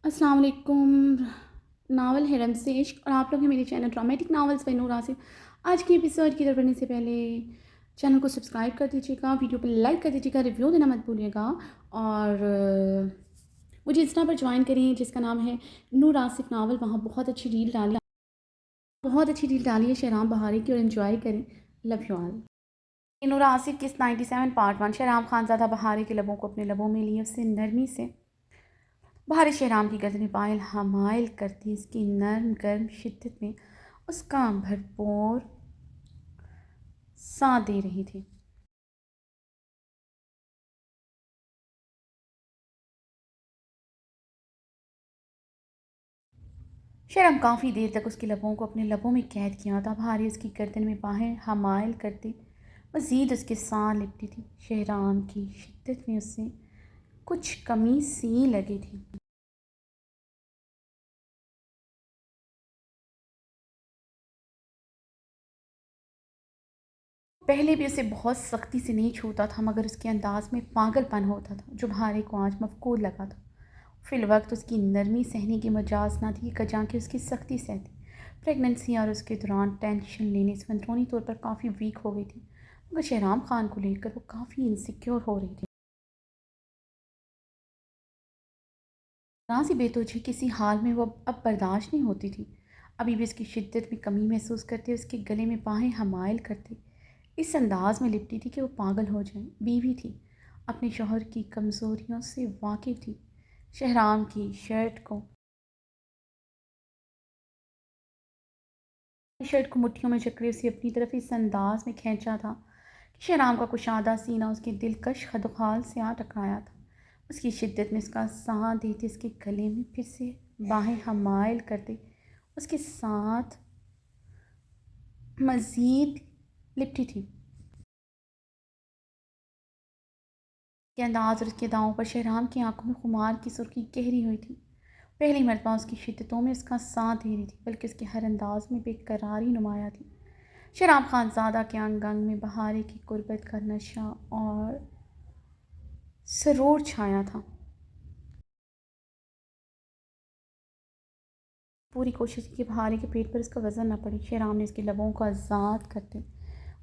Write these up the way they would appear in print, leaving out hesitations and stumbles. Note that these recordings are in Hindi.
अस्सलाम वालेकुम। नावल है रम्ज़ इश्क और आप लोग हैं मेरे चैनल ड्रामेटिक नावल्स बाय नूर आसिफ। आज के एपिसोड की तरफ बढ़ने से पहले चैनल को सब्सक्राइब कर दीजिएगा, वीडियो पर लाइक कर दीजिएगा, रिव्यू देना मत भूलिएगा और मुझे इंस्टा पर ज्वाइन करें जिसका नाम है नूर आसिफ नावल। वहाँ बहुत अच्छी रील डाली है शहराम बहारी की और एंजॉय करें। Love you all. Noor Asif किस 97 पार्ट 1। शहराम खानज़ादा बहारी के लबों को अपने लबों में लिए उससे नरमी से बहार शहराम की गर्दन पायल हमायल करती इसकी नर्म गर्म शिद्दत में उसका भरपूर साथ दे रही थी। शहराम काफ़ी देर तक उसके लबों को अपने लबों में कैद किया था। भारी उसकी गर्दन में बाहें हमायल करती मज़ीद उसके साथ लिपटी थी। शहराम की शिद्दत में उससे कुछ कमी सी लगी थी। पहले भी उसे बहुत सख्ती से नहीं छूता था मगर उसके अंदाज में पागलपन होता था जो भारे को आज मफकूर लगा था। फिलवक्त उसकी नरमी सहने की मजाज ना थी कजा कि उसकी सख्ती सहती। प्रेगनेंसी और उसके दौरान टेंशन लेने से अंदरूनी तौर पर काफ़ी वीक हो गई थी मगर शहराम खान को लेकर वो काफ़ी इनसिक्योर हो रही थी। सी बेतुजी किसी हाल में वो अब बर्दाश्त नहीं होती थी। अभी भी उसकी शिद्दत में कमी महसूस करते उसके गले में बाहें हमायल करते इस अंदाज में लिपटी थी कि वो पागल हो जाए। बीवी थी, अपने शौहर की कमज़ोरियों से वाकिफ़ थी। शहराम की शर्ट को शर्ट को मुट्ठियों में जकड़े उसे अपनी तरफ इस अंदाज में खींचा था कि शहराम का कुशादा सीना उसके दिलकश खदखाल से आ टकराया था। उसकी शिद्दत में उसका साथ देते उसके गले में फिर से बाहें हमायल करते उसके साथ मज़ीद लिपटी थी। के अंदाज और उसके दावों पर शहराम की आंखों में खुमार की सुर्खी गहरी हुई थी। पहली मरतबा उसकी शिद्दतों में उसका साथ दे रही थी बल्कि उसके हर अंदाज में बेकरारी नुमाया थी। शहराम खानज़ादा के अंग अंग में बहारे की गुर्बत का नशा और सरूर छाया था। पूरी कोशिश की कि बहारे के पेट पर उसका वज़न न पड़े। शहराम ने उसके लबों को आज़ाद करते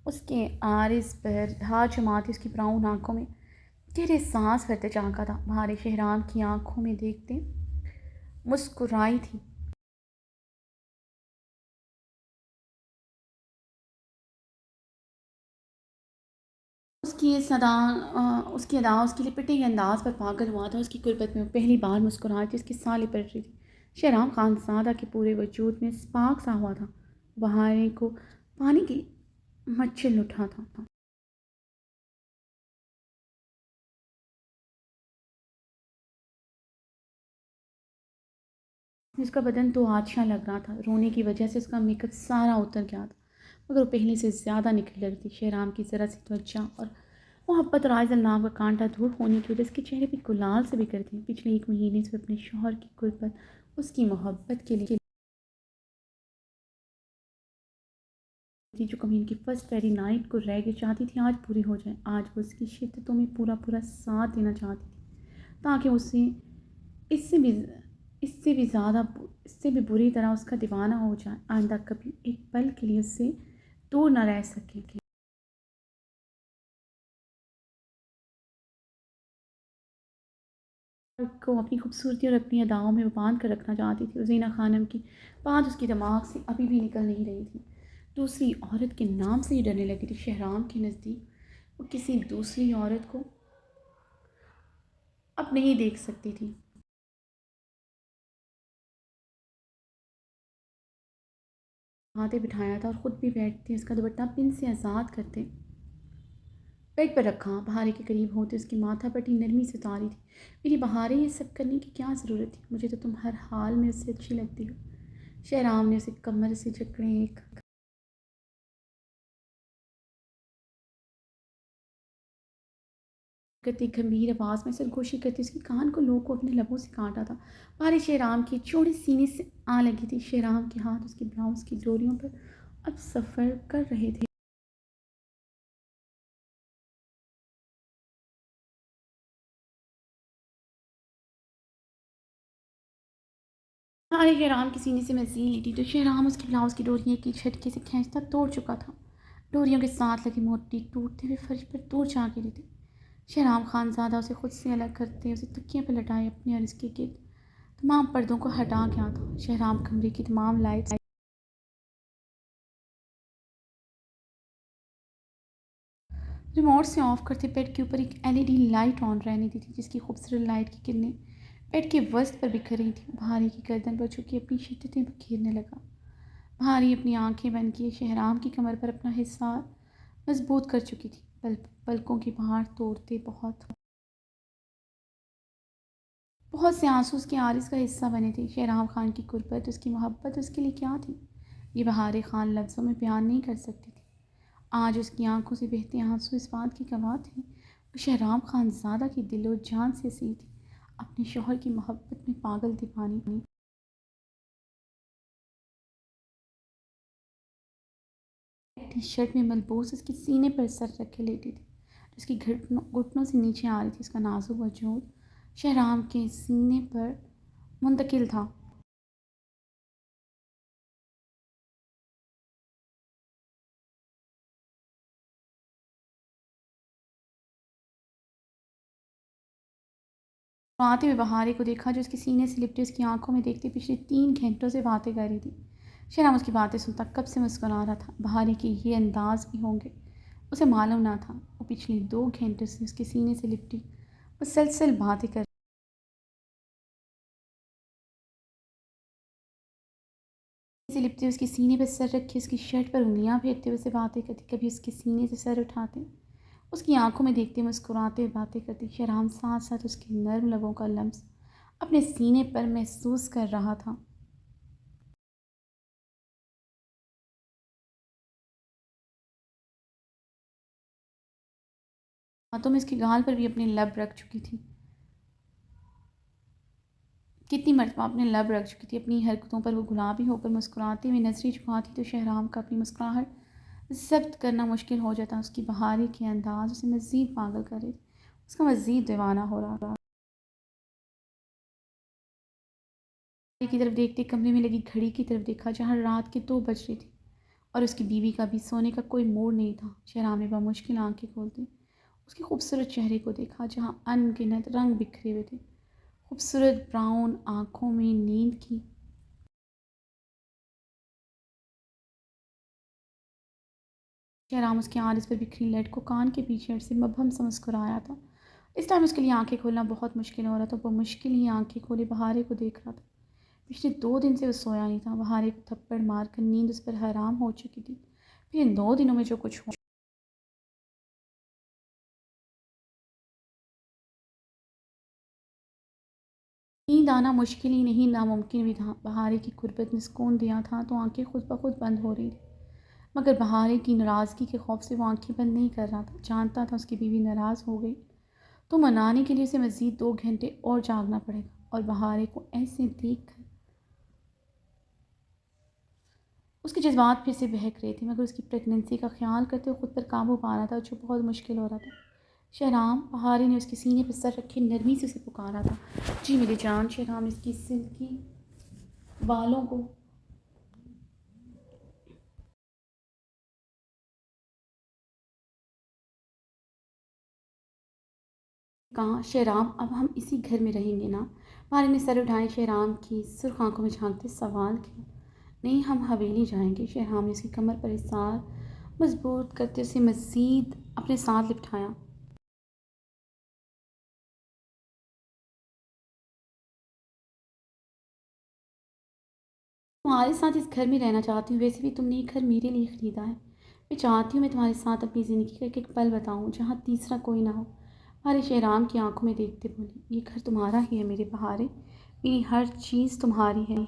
उसके आरिस पर हाथ जमाते उसकी ब्राउन आंखों में गहरे सांस भरते झांका था। बहारे शहराम की आंखों में देखते मुस्कुराई थी। उसकी ये सदा उसकी अदा उसकी लिपटे के अंदाज़ पर पागल हुआ था। उसकी गुर्बत में वो पहली बार मुस्कुराई थी, उसकी साह लिपट रही थी। शहराम खानज़ादा के पूरे वजूद में स्पार्क सा हुआ था। बहारे को पानी की मच्छर उठा था। उसका बदन तो आछा लग रहा था। रोने की वजह से उसका मेकअप सारा उतर गया था मगर वो पहले से ज़्यादा निखर लगी थी। शहराम की ज़रा सी त्वचा और मोहब्बत और आयज़ल नाम का कांटा दूर होने की वजह उसके चेहरे पे गुलाल से बिखर थी। पिछले एक महीने से वो अपने शौहर की गुर्बत उसकी मोहब्बत के लिए थी जो कभी इनकी फर्स्ट वेरी नाइट को रह गई चाहती थी आज पूरी हो जाए। आज वो उसकी शिद्दतों में पूरा पूरा साथ देना चाहती थी ताकि उसे इससे भी इससे भी ज़्यादा इससे भी बुरी तरह उसका दीवाना हो जाए। आइंदा कभी एक पल के लिए उससे दूर ना रह सके। को अपनी खूबसूरती और अपनी अदाओं में वो बांध कर रखना चाहती थी। ज़ीना खानम की बात उसके दिमाग से अभी भी निकल नहीं रही थी। दूसरी औरत के नाम से ही डरने लगी थी। शहराम के नज़दीक वो किसी दूसरी औरत को अब नहीं देख सकती थी। हाथे बिठाया था और ख़ुद भी बैठते उसका दुपट्टा पिन से आज़ाद करते बेड पर रखा। बहारे के करीब होते उसकी माथा पट्टी नरमी से उतारी थी। मेरी बहारे ये सब करने की क्या ज़रूरत थी, मुझे तो तुम हर हाल में उससे अच्छी लगती हो। शहराम ने उसे कमर से जकड़े एक करती गंभीर आवाज़ में सरगोशी करती उसके कान को लो को अपने लबों से काटा था। बारिश शेराम की चौड़ी सीने से आ लगी थी। शेराम के हाथ उसके ब्लाउज की डोरियों पर अब सफ़र कर रहे थे। अरे शहराम के सीने से मैं सी लेटी तो शहराम उसकी ब्लाउज़ की डोरियाँ की झटके से खींचता तोड़ चुका था। डोरियों के साथ लगी मोती टूटते हुए फर्श पर दूर जा गिरी थी। शहराम खानज़ादा उसे खुद से अलग करते उसे तकिए पर लटाए अपने और इसके गिर्द तमाम पर्दों को हटा के आता। शहराम कमरे की तमाम लाइट्स रिमोट से ऑफ करते बेड के ऊपर एक एलईडी लाइट ऑन रहने दी थी जिसकी खूबसूरत लाइट की किरणें बेड के वस्त पर बिखर रही थी। भारी की गर्दन पर झुकी अपनी शिद्दतें बिखेरने लगा। भारी अपनी आंखें बंद किए शहराम की कमर पर अपना हिस्सा मजबूत कर चुकी थी। पलकों की भार तोड़ते बहुत बहुत से आंसू उसके आरिस का हिस्सा बने थे। शहराम खान की कुर्बत उसकी मोहब्बत उसके लिए क्या थी ये बहार खान लफ्ज़ों में बयान नहीं कर सकती थी। आज उसकी आंखों से बहते आंसू इस बात की गवाह थे वो शहराम खानज़ादा की दिलो जान से सी थी अपने शोहर की मोहब्बत में पागल दीवानी बनी। टी शर्ट में मलबूस उसके सीने पर सर रखे लेटी थी जिसकी घुटनों से नीचे आ रही थी। उसका नाजुक वजूद शहराम के सीने पर मुंतकिल था। आते हुए बहारे को देखा जो उसके सीने से लिपटे उसकी आंखों में देखते पिछले 3 घंटों से बातें कर रही थी। शहनाम उसकी बातें सुनता कब से मुस्कुरा रहा था। बहारे के ये अंदाज भी होंगे उसे मालूम ना था। वो पिछले 2 घंटे से उसके सीने से लिपटी मुसलसल बातें कर से लिपटे उसके सीने पर सर रखे उसकी शर्ट पर उंगलियां फेरते हुए उसे बातें करती कभी उसके सीने से सर उठाते उसकी आंखों में देखते मुस्कुराते हुए बातें करती। शहराम साथ साथ उसके नर्म लबों का लम्स अपने सीने पर महसूस कर रहा था। हाथों में उसके गाल पर भी अपने लब रख चुकी थी। कितनी मरतबा अपने लब रख चुकी थी। अपनी हरकतों पर वो गुलाबी होकर मुस्कुराते हुए नजरें झुकाती तो शहराम का अपनी मुस्कुराहट जब्त करना मुश्किल हो जाता। उसकी बहारी के अंदाज उसे मज़ीद पागल करे उसका मज़ीद दीवाना हो रहा था। की तरफ देखते कमरे में लगी घड़ी की तरफ देखा जहाँ रात के 2 बज रही थी और उसकी बीवी का भी सोने का कोई मूड नहीं था। शहराम ने मुश्किल आंखें खोलते उसके खूबसूरत चेहरे को देखा जहाँ अनगिनत रंग बिखरे हुए थे। खूबसूरत ब्राउन आंखों में नींद की शहराम उसके आरिस पर बिखरी लट को कान के पीछे से मबहम से मुस्कुराया था। इस टाइम उसके लिए आंखें खोलना बहुत मुश्किल हो रहा था। वो मुश्किल ही आंखें खोले बहारे को देख रहा था। पिछले 2 दिन से वो सोया नहीं था। बहारे को थप्पड़ मारकर नींद उस पर हराम हो चुकी थी। फिर इन 2 दिनों में जो कुछ हुआ नींद आना मुश्किल ही नहीं नामुमकिन भी था। बहारे की गुर्बत ने सुकून दिया था तो आंखें खुद ब खुद बंद हो रही थी मगर बहारे की नाराज़गी के खौफ से वो आंखें बंद नहीं कर रहा था। जानता था उसकी बीवी नाराज़ हो गई तो मनाने के लिए उसे मज़ीद 2 घंटे और जागना पड़ेगा। और बहारे को ऐसे देख कर उसके जज्बात फिर से बहक रहे थे मगर उसकी प्रेगनेंसी का ख्याल करते हुए खुद पर काबू पा रहा था जो बहुत मुश्किल हो रहा था। शहराम बहारी ने उसके सीने पर सर रखे नरमी से उसे पुकारा था जी मेरी जान। शहराम ने इसकी सिल्की बालों को कहा शहराम अब हम इसी घर में रहेंगे ना। बहारी ने सर उठाए शहराम की सुर्ख आंखों में झांकते सवाल किया। नहीं हम हवेली जाएंगे। शहराम ने उसकी कमर पर इसार मजबूत करते उसे मज़ीद अपने साथ लिपटाया। तुम्हारे साथ इस घर में रहना चाहती हूँ। वैसे भी तुमने ये घर मेरे लिए ख़रीदा है। मैं चाहती हूँ मैं तुम्हारे साथ अपनी ज़िंदगी का एक एक पल बताऊँ जहाँ तीसरा कोई ना हो। हमारे शहराम की आंखों में देखते बोली ये घर तुम्हारा ही है मेरे बहारे। मेरी हर चीज़ तुम्हारी है।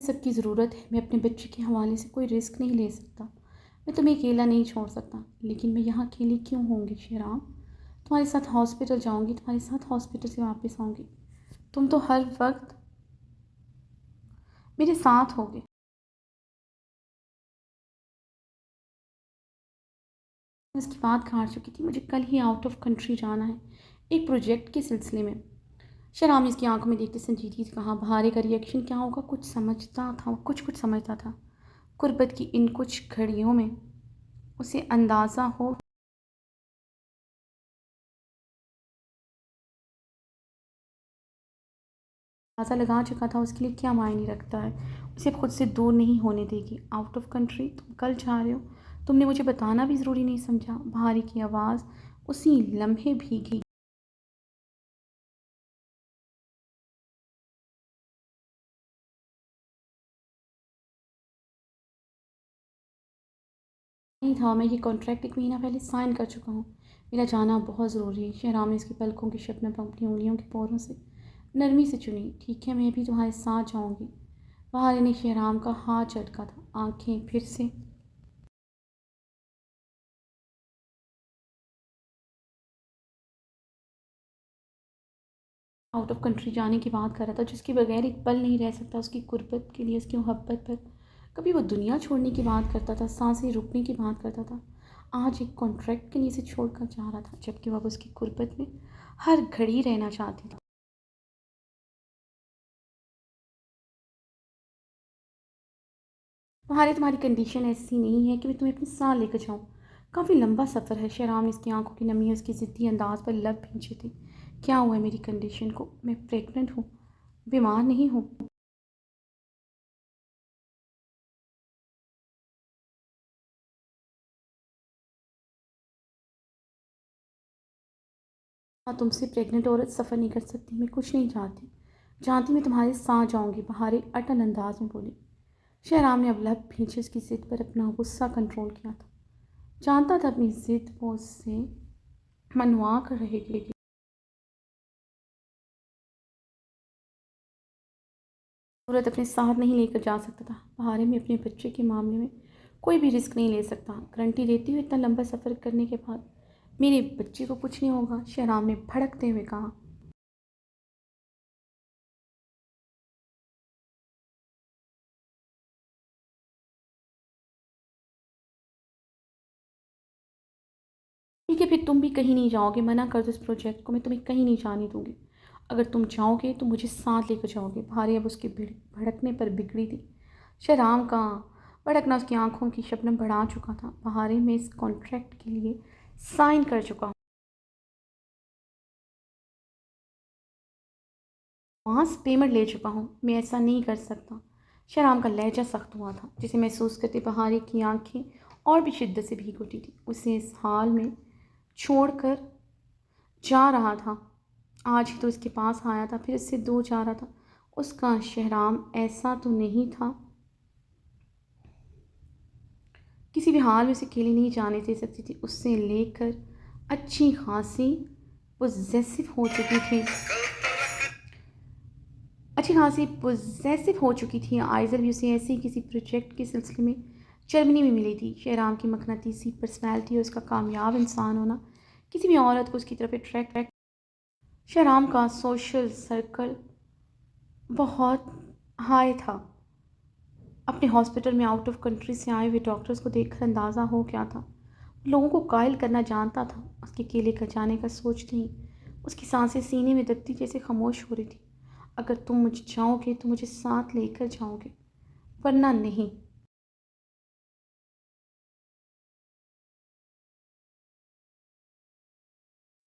सबकी ज़रूरत है। मैं अपने बच्चे के हवाले से कोई रिस्क नहीं ले सकता। मैं तुम्हें अकेला नहीं छोड़ सकता। लेकिन मैं यहाँ अकेली क्यों होंगी शहराम। तुम्हारे साथ हॉस्पिटल जाऊँगी तुम्हारे साथ हॉस्पिटल से वापस आऊँगी। तुम तो हर वक्त मेरे साथ होगे। मैं उसकी बात काट चुकी थी। मुझे कल ही आउट ऑफ कंट्री जाना है, एक प्रोजेक्ट के सिलसिले में। शराब ने इसकी आंखों में देखते संजीदगी से कहा, बहारे का रिएक्शन क्या होगा कुछ समझता था, वो कुछ कुछ समझता था। गुर्बत की इन कुछ घड़ियों में उसे अंदाज़ा लगा चुका था उसके लिए क्या मायने रखता है। उसे खुद से दूर नहीं होने देगी। आउट ऑफ कंट्री तुम कल जा रहे हो, तुमने मुझे बताना भी ज़रूरी नहीं समझा। भारी की आवाज़ उसी लम्हे भीगी। नहीं था, मैं ये कॉन्ट्रैक्ट एक महीना पहले साइन कर चुका हूँ। मेरा जाना बहुत ज़रूरी है। शहराम ने इसकी पलकों की शबनम पर अपनी उंगलियों के पोरों से नरमी से चुनी। ठीक है, मैं भी तुम्हारे साथ जाऊँगी। बहार ने शहराम का हाथ झटका था। आंखें फिर से आउट ऑफ कंट्री जाने की बात कर रहा था, जिसके बगैर एक पल नहीं रह सकता। उसकी गुर्बत के लिए, उसकी मोहब्बत पर कभी वो दुनिया छोड़ने की बात करता था, सांसें रुकने की बात करता था। आज एक कॉन्ट्रैक्ट के लिए इसे छोड़कर जा रहा था, जबकि वह उसकी गुर्बत में हर घड़ी रहना चाहती थी। तुम्हारी कंडीशन ऐसी नहीं है कि मैं तुम्हें अपने साथ लेकर जाऊँ। काफ़ी लंबा सफ़र है। शहराम ने इसकी आंखों की नमी उसकी ज़िद्दी अंदाज पर लब खींचे थे। क्या हुआ है मेरी कंडीशन को? मैं प्रेग्नेंट हूँ, बीमार नहीं हूँ। हाँ, तुमसे प्रेग्नेंट औरत सफ़र नहीं कर सकती। मैं कुछ नहीं जानती। जानती मैं तुम्हारे साथ जाऊंगी, बहारे अटल अंदाज में बोली। शहराम ने अब लब खींचे उसकी ज़िद पर अपना गुस्सा कंट्रोल किया था। जानता था अपनी ज़िद वो उससे मनवा कर रहेगी। औरत अपने साथ नहीं लेकर जा सकता था। बहारे में अपने बच्चे के मामले में कोई भी रिस्क नहीं ले सकता। गारंटी देती हूँ इतना लंबा सफ़र करने के बाद मेरे बच्चे को कुछ नहीं होगा, शहराम ने भड़कते हुए कहा। ठीक है, फिर तुम भी कहीं नहीं जाओगे। मना कर दो इस प्रोजेक्ट को, मैं तुम्हें कहीं नहीं जाने दूंगी। अगर तुम जाओगे तो मुझे साथ लेकर जाओगे। भारी अब उसके भड़कने पर बिगड़ी थी। शहराम का भड़कना उसकी आंखों की शबनम बढ़ा चुका था। बहारे में इस कॉन्ट्रैक्ट के लिए साइन कर चुका हूँ, वहाँ से पेमेंट ले चुका हूँ, मैं ऐसा नहीं कर सकता। शहराम का लहजा सख्त हुआ था, जिसे महसूस करते बहारी की आंखें और भी शिद्दत से भीग उठी थी। उसे इस हाल में छोड़कर जा रहा था। आज ही तो इसके पास आया था, फिर इससे दूर जा रहा था। उसका शहराम ऐसा तो नहीं था, किसी भी हाल में उसे अकेले नहीं जाने दे सकती थी। उससे लेकर अच्छी खासी पोजेसिव हो चुकी थी। अच्छी खासी पोजेसिव हो चुकी थी। आइजल भी उसे ऐसे ही किसी प्रोजेक्ट के सिलसिले में जर्मनी में मिली थी। शहराम की मकनातीसी पर्सनैलिटी और उसका कामयाब इंसान होना किसी भी औरत को उसकी तरफ अट्रैक्ट। शहराम का सोशल सर्कल बहुत हाई था। अपने हॉस्पिटल में आउट ऑफ कंट्री से आए हुए डॉक्टर्स को देखकर अंदाज़ा हो गया था। लोगों को कायल करना जानता था। उसके अकेले कर जाने का सोचते ही उसकी सांसें सीने में दबती जैसे खामोश हो रही थी। अगर तुम मुझे जाओगे तो मुझे साथ लेकर जाओगे, वरना नहीं।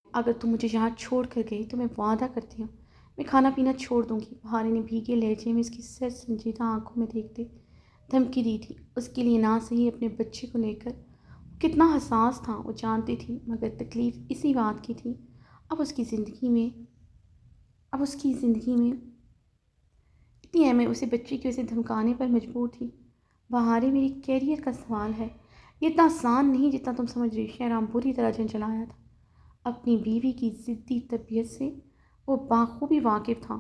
अगर तुम मुझे यहाँ छोड़ कर गई तो मैं वादा करती हूँ मैं खाना पीना छोड़ दूंगी। बहारी ने भीगे लहजे में इसकी सर संजीदा आंखों में देखते धमकी दी थी। उसके लिए ना सही अपने बच्चे को लेकर कितना हसास था वो जानती थी, मगर तकलीफ़ इसी बात की थी। अब उसकी ज़िंदगी में अब उसकी ज़िंदगी में इतनी अहमियत उसे बच्चे की उसे धमकाने पर मजबूर थी। बहारे मेरी कैरियर का सवाल है, ये इतना आसान नहीं जितना तुम समझ रही। शहराम बुरी तरह झंझलाया था। अपनी बीवी की ज़िद्दी तबीयत से वो बाखूबी वाकिफ़ था।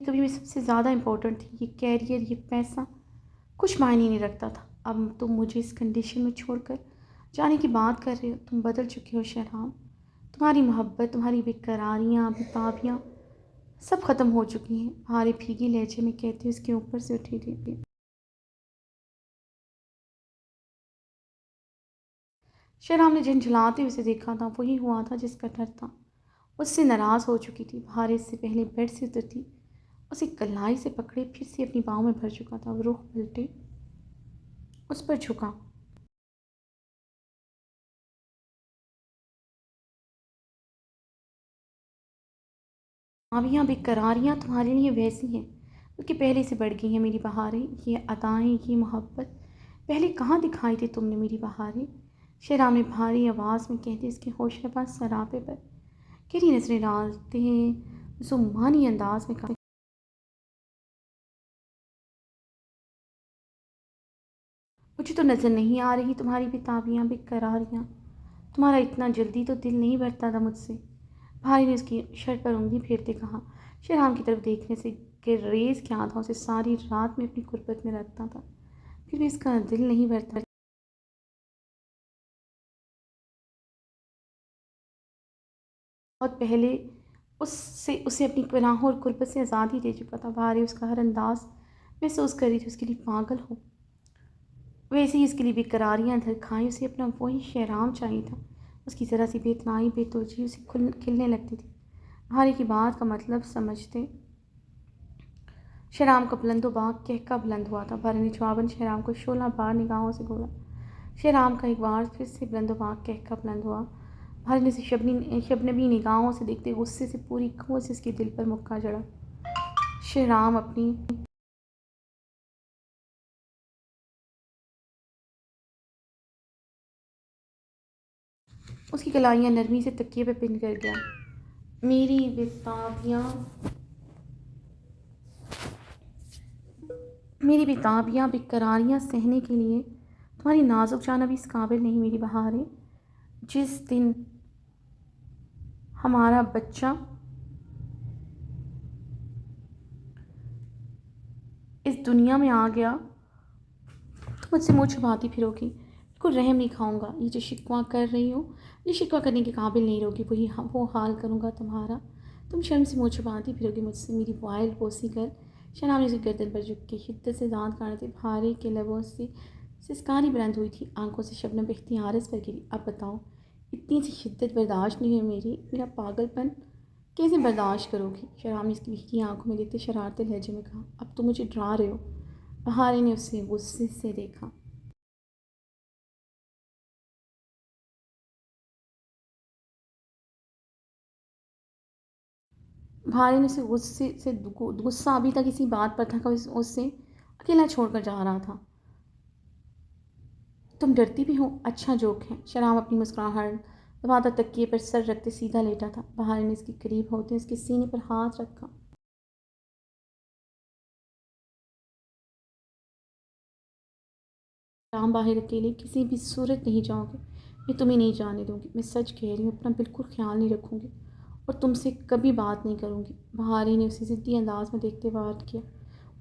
कभी मैं सबसे ज़्यादा इम्पोर्टेंट थी। ये कैरियर, ये पैसा कुछ मायने नहीं रखता था। अब तुम मुझे इस कंडीशन में छोड़कर जाने की बात कर रहे हो। तुम बदल चुके हो शहराम। तुम्हारी मोहब्बत, तुम्हारी बेकरारियाँ, बेताबियाँ सब ख़त्म हो चुकी हैं, भारी भीगी लहजे में कहती हुए उसके ऊपर से उठी थी। शहराम ने झंझलाते हुए उसे देखा था, वही हुआ था जिसका डर था। उससे नाराज़ हो चुकी थी, भारी से पहले बेड से उतरती, उसे कलाई से पकड़े फिर से अपनी बाहों में भर चुका था। वो रुख पलटे, उस पर झुका। आवियाँ बेकरारियाँ तुम्हारे लिए वैसी हैं, क्योंकि पहले से बढ़ गई हैं मेरी बहारें, ये अदाएं, ये मोहब्बत। पहले कहाँ दिखाई थी तुमने मेरी बहारें? शहराम ने भारी आवाज़ में कहते इसके होशरबा सरापे पर गहरी नजरें डालते हैं, जुम्मानी अंदाज में कहा, मुझे तो नज़र नहीं आ रही तुम्हारी बेताबियाँ बेकरारियाँ। तुम्हारा इतना जल्दी तो दिल नहीं भरता था मुझसे। भाई ने उसकी शर्ट पर उंगली फेरते कहा। शेरहाम की तरफ देखने से गुरेज क्या था, उसे सारी रात में अपनी गुर्बत में रखता था, फिर भी इसका दिल नहीं भरता। बहुत पहले उससे उसे अपनी पनाहों और गुर्बत से आज़ादी दे चुका था। भारी उसका हर अंदाज महसूस कर रही थी उसके लिए पागल हो, वैसे ही इसके लिए बेकरारियाँ धर खाई। उसे अपना वही शहराम चाहिए था। उसकी ज़रा सी बेतनाई बेतुजी उसे खिलने लगती थी। भारी की बात का मतलब समझते शहराम का बुलंदो बाग कहका बुलंद हुआ था। भारी ने जवाबन शहराम को 16 बार निगाहों से घूरा। शहराम का एक बार फिर से बुलंदो बाग कहका बुलंद हुआ। भारी ने उसे शबनबी निगाहों से देखते गुस्से से पूरी खो से उसके दिल पर मुक्का जड़ा। शहराम अपनी उसकी कलाइयाँ नरमी से तकिए पे पिन कर गया। मेरी बेताबियाँ मेरी बेताबियाँ बेकरारियाँ सहने के लिए तुम्हारी नाजुक जान अभी इस काबिल नहीं मेरी बहारें। जिस दिन हमारा बच्चा इस दुनिया में आ गया तो मुझसे मुँह छुपाती फिरोगी, बिल्कुल रहम नहीं खाऊंगा। ये जो शिकवा कर रही हो, ये शिकवा करने के काबिल नहीं रहोगी। वो हाल करूँगा तुम्हारा, तुम शर्म से मुँह छुपाती फिरोगी मुझसे। मेरी वाइल्ड बोसी कर शनाब ने उसकी गर्दन पर झुक के शिद्दत से दांत काटते भारे के लबों से सिसकारी बुलंद हुई थी। आंखों से शबनम इख्तियारस पर गिरी। अब बताओ, इतनी सी शिद्दत बर्दाश्त नहीं है मेरा पागलपन कैसे बर्दाश्त करोगी? शराब ने इसकी भीगी आंखों में देखते शरारते लहजे में कहा। अब तुम मुझे डरा रहे हो? बहारी ने उसे गुस्से से देखा। बहारी ने उसे गुस्से से गुस्सा अभी तक इसी बात पर था कि उससे अकेला छोड़कर जा रहा था। तुम डरती भी हो? अच्छा जोक है। शराब अपनी मुस्कुराहट दबाता तकिए पर सर रखते सीधा लेटा था। बहारी ने इसके करीब होते उसके सीने पर हाथ रखा। राम बाहर अकेले किसी भी सूरत नहीं जाओगे, मैं तुम्हें नहीं जाने दूंगी। मैं सच कह रही हूँ, अपना बिल्कुल ख्याल नहीं रखूंगी और तुमसे कभी बात नहीं करूंगी। बहारी ने उसे ज़िद्दी अंदाज में देखते हुए वार किया।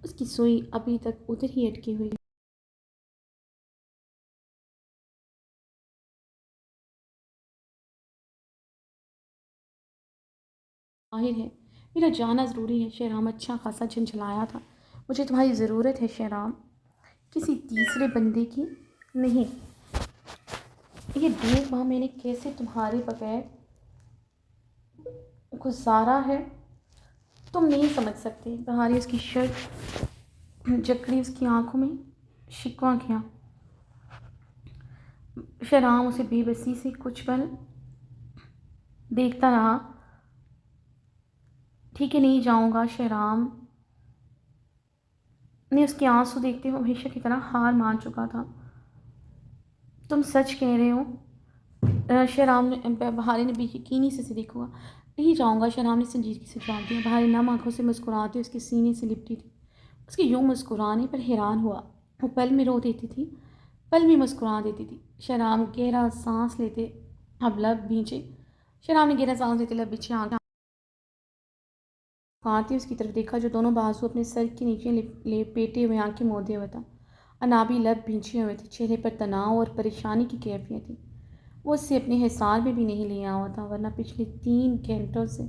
उसकी सुई अभी तक उधर ही अटकी हुई। जाहिर है मेरा जाना ज़रूरी है। शहराम अच्छा खासा झंझलाया था। मुझे तुम्हारी ज़रूरत है शहराम, किसी तीसरे बंदे की नहीं। ये 1.5 माह मैंने कैसे तुम्हारे बगैर गुजारा है तुम नहीं समझ सकते। बहारी उसकी शर्ट जकड़ी उसकी आंखों में शिकवा किया। शहराम उसे बेबसी से कुछ पल देखता रहा। ठीक है, नहीं जाऊंगा। शहराम ने उसके आंसू देखते हुए हमेशा की तरह हार मान चुका था। तुम सच कह रहे हो? शहराम ने बहारी ने बेयकीनी से देखा। नहीं जाऊंगा, शहराम ने संजीदगी से जवाब दिया। बहारी नम आंखों से मुस्कुराती उसके सीने से लिपटी थी। उसके यूं मुस्कुराने पर हैरान हुआ। वो पल में रो देती थी, पल में मुस्कुरा देती थी। शहराम गहरा सांस लेते अब लब भींचे। शहराम ने गहरा सांस लेते लब भींचे। आंखें आती उसकी तरफ देखा जो दोनों बाजू अपने सर के नीचे लेपेटे हुए आंखें मोदे हुए था। अनाबी लब भींचे हुए थे, चेहरे पर तनाव और परेशानी की कैफियत थी। वो उससे अपने हिसार में भी नहीं लिया हुआ था, वरना पिछले 3 घंटों से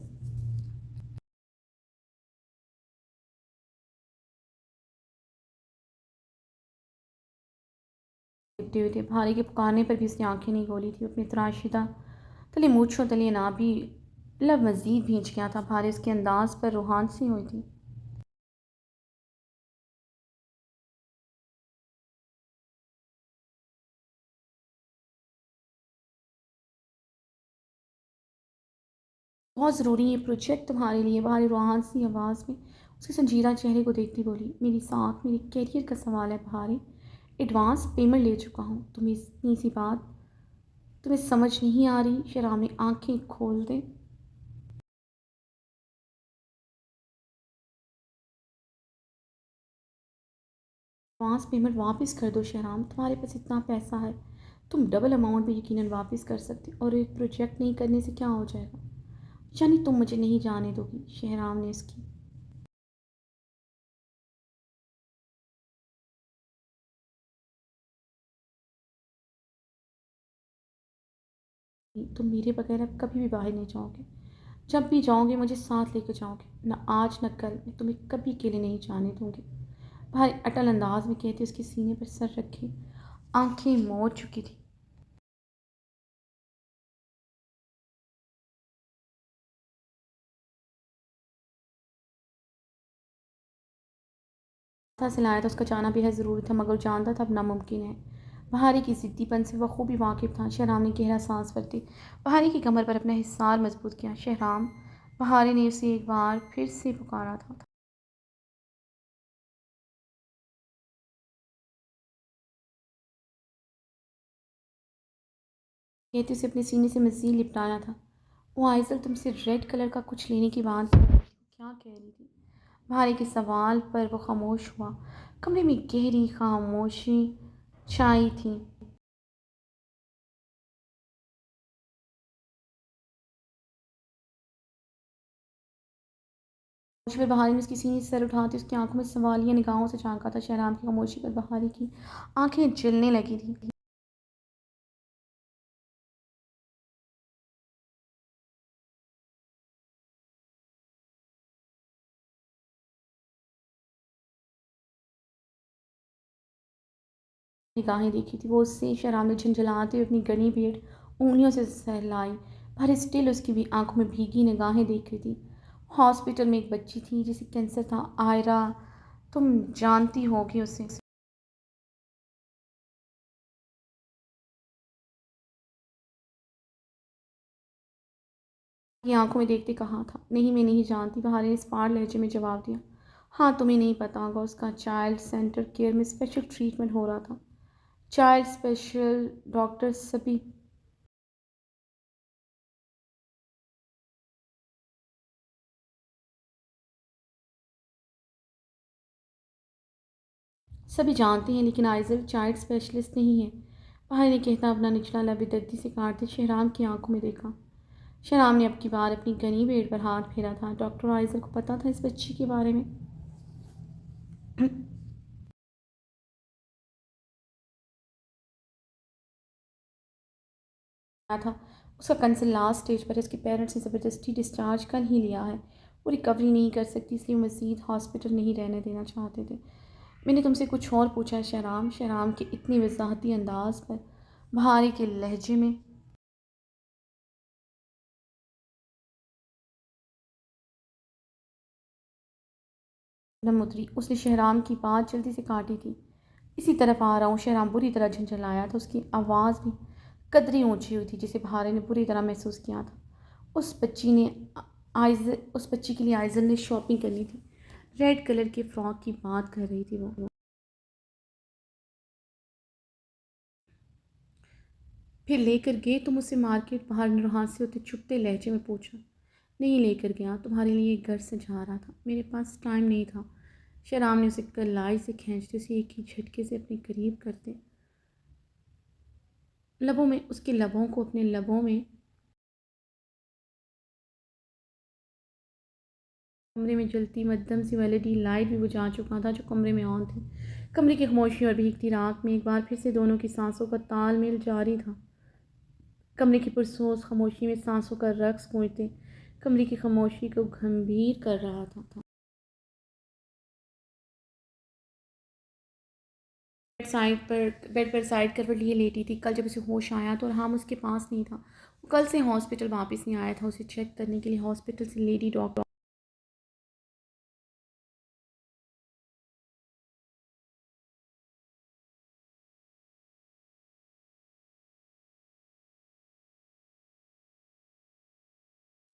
लिपटे हुए थे। भारे के पुकारने पर भी उसने आंखें नहीं खोली थी। अपनी तराशीदा तले मूँछों तले ना भी लब मज़ीद भींच गया था। भारे उसके अंदाज़ पर रूहान सी हुई थी। बहुत ज़रूरी है ये प्रोजेक्ट तुम्हारे लिए, भारी रूहान सी आवाज़ में उसके संजीदा चेहरे को देखती बोली। मेरी साख मेरे करियर का सवाल है भारी। एडवांस पेमेंट ले चुका हूँ। तुम्हें इतनी सी बात तुम्हें समझ नहीं आ रही? शराब ने आंखें खोल दे। एडवांस पेमेंट वापस कर दो शहराम, तुम्हारे पास इतना पैसा है, तुम डबल अमाउंट भी यकीनन वापस कर सकते, और एक प्रोजेक्ट नहीं करने से क्या हो जाएगा? यानी तुम मुझे नहीं जाने दोगी? शहराम ने उसकी तुम मेरे बगैर अब कभी भी बाहर नहीं जाओगे। जब भी जाओगे मुझे साथ लेकर जाओगे, न आज न कल। मैं तुम्हें कभी अकेले नहीं जाने दूंगी। भारी अटल अंदाज में कहते उसके सीने पर सर रखे आंखें मोड़ चुकी थी। था से लाया था, उसका जाना बेहद ज़रूरी था, मगर वो जानता था अब नामुमकिन है। बहारी की ज़िद्दीपन से बखूबी वाकिफ़ था। शहराम ने गहरा सांस भरती बहारी की कमर पर अपना हिसार मजबूत किया। शहराम, बहारी ने उसे एक बार फिर से पुकारा था। कहते उसे अपने सीने से मज़ीद लिपटाया था। वो आइज़ल तुमसे रेड कलर का कुछ लेने की बात क्या कह रही थी? बहारी के सवाल पर वो खामोश हुआ। कमरे में गहरी खामोशी छाई थी। मुझ पर बहारी ने उसकी सीने से सर उठाते उसकी आंखों में सवालिया निगाहों से झांका था। शहराम की खामोशी पर बहारी की आंखें जलने लगी थी। निगाहें देखी थी वो उससे। शहराम ने झंझलाते हुए अपनी गनी भेंट उंगलियों से सहलाई। पर स्टिल उसकी भी आंखों में भीगी निगाहें देख रही थी। हॉस्पिटल में एक बच्ची थी जिसे कैंसर था, आयरा। तुम जानती होगी उसे। की आंखों में देखते कहा था। नहीं, मैं नहीं जानती, बहारी ने स्पार लहजे में जवाब दिया। हाँ, तुम्हें नहीं पता होगा, उसका चाइल्ड सेंटर केयर में स्पेशल ट्रीटमेंट हो रहा था। चाइल्ड स्पेशल डॉक्टर सभी सभी जानते हैं, लेकिन आइजल चाइल्ड स्पेशलिस्ट नहीं है। बहारी ने कहता अपना निचला लब बेदर्दी से काटते शहराम की आंखों में देखा। शहराम ने अब की बार अपनी गनी बेड पर हाथ फेरा था। डॉक्टर आइजल को पता था इस बच्ची के बारे में। था उसका कंसर्न लास्ट स्टेज पर है। उसके पेरेंट्स ने ज़बरदस्ती डिस्चार्ज कर ही लिया है। वो रिकवरी नहीं कर सकती, इसलिए वो मज़ीद हॉस्पिटल नहीं रहने देना चाहते थे। मैंने तुमसे कुछ और पूछा है शहराम। शहराम के इतनी वजाहती अंदाज पर बहारी के लहजे में नम उतरी। उसने शहराम की बात जल्दी से काटी थी। इसी तरफ आ रहा हूँ। शहराम बुरी तरह झंझलाया था। उसकी आवाज़ भी कदरी ऊंची हुई थी, जिसे बहारी ने बुरी तरह महसूस किया था। उस बच्ची ने आइज उस बच्ची के लिए आइजल ने शॉपिंग करनी थी। रेड कलर के फ्रॉक की बात कर रही थी वो। फिर लेकर गए तुम उसे मार्केट? बाहर नौरहान से होते चुपते लहजे में पूछा। नहीं लेकर गया, तुम्हारे लिए घर से जा रहा था, मेरे पास टाइम नहीं था। शराम ने उसे कलाई से खींचते उसे एक ही झटके से अपने करीब करते लबों में उसके लबों को अपने लबों में कमरे में जलती मध्यम सी एलईडी लाइट भी बुझा चुका था जो कमरे में ऑन थी। कमरे की खामोशी और भीगती राख में एक बार फिर से दोनों की सांसों का तालमेल जारी था। कमरे की पुरसोस खामोशी में सांसों का रक्स गूंजते कमरे की खामोशी को गंभीर कर रहा था। बेड पर साइड करवट लिए लेटी थी। कल जब उसे होश आया तो अरहाम उसके पास नहीं था। वो कल से हॉस्पिटल वापस नहीं आया था उसे चेक करने के लिए। हॉस्पिटल से लेडी डॉक्टर